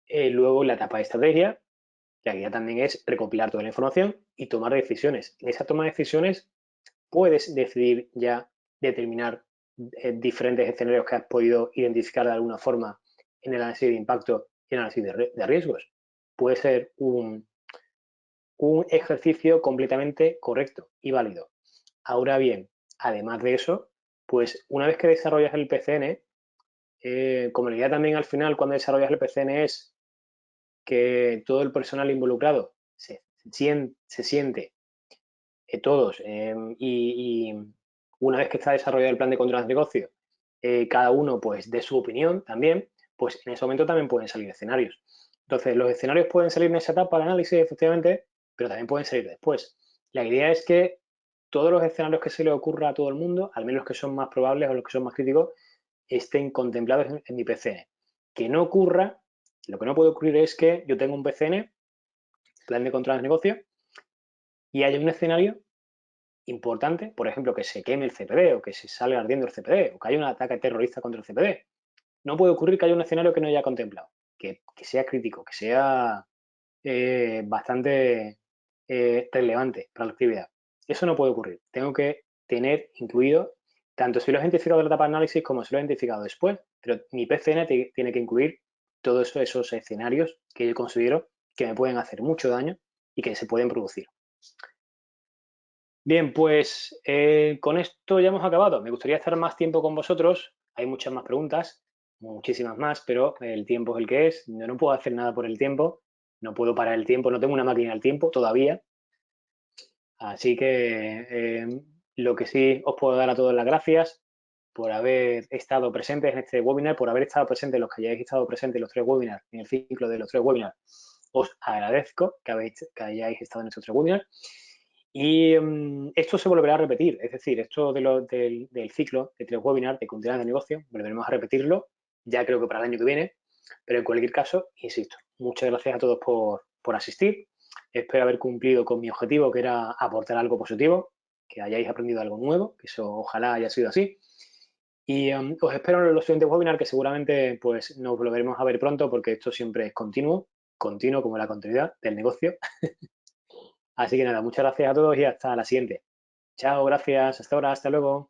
luego en la etapa de estrategia, la guía también es recopilar toda la información y tomar decisiones. En esa toma de decisiones puedes decidir ya determinar diferentes escenarios que has podido identificar de alguna forma en el análisis de impacto y el análisis de riesgos. Puede ser un ejercicio completamente correcto y válido. Ahora bien, además de eso, pues una vez que desarrollas el PCN, como la idea también al final cuando desarrollas el PCN es que todo el personal involucrado se siente todos y una vez que está desarrollado el plan de control de negocio, cada uno pues de su opinión también, pues en ese momento también pueden salir escenarios. Entonces, los escenarios pueden salir en esa etapa de análisis, efectivamente, pero también pueden salir después. La idea es que todos los escenarios que se le ocurra a todo el mundo, al menos los que son más probables o los que son más críticos, estén contemplados en mi PCN. Que no ocurra, lo que no puede ocurrir es que yo tenga un PCN, plan de control de negocio, y haya un escenario importante, por ejemplo, que se queme el CPD o que se salga ardiendo el CPD o que haya un ataque terrorista contra el CPD. no puede ocurrir que haya un escenario que no haya contemplado, que sea crítico, que sea bastante relevante para la actividad. Eso no puede ocurrir. Tengo que tener incluido, tanto si lo he identificado en la etapa de análisis como si lo he identificado después, pero mi PCN tiene que incluir todos esos escenarios que yo considero que me pueden hacer mucho daño y que se pueden producir. Bien, pues con esto ya hemos acabado. Me gustaría estar más tiempo con vosotros. Hay muchas más preguntas, muchísimas más, pero el tiempo es el que es. Yo no puedo hacer nada por el tiempo. No puedo parar el tiempo. No tengo una máquina del tiempo todavía. Así que lo que sí os puedo dar a todos las gracias por haber estado presentes en este webinar, por haber estado presentes los que hayáis estado presentes en los 3 webinars, en el ciclo de los 3 webinars. Os agradezco que hayáis estado en estos 3 webinars. Y esto se volverá a repetir, es decir, esto del ciclo de 3 webinars de continuidad de negocio, volveremos a repetirlo, ya creo que para el año que viene, pero en cualquier caso, insisto, muchas gracias a todos por asistir. Espero haber cumplido con mi objetivo, que era aportar algo positivo, que hayáis aprendido algo nuevo, que eso ojalá haya sido así. Y os espero en los siguientes webinars, que seguramente pues nos volveremos a ver pronto, porque esto siempre es continuo como la continuidad del negocio. Así que nada, muchas gracias a todos y hasta la siguiente. Chao, gracias, hasta ahora, hasta luego.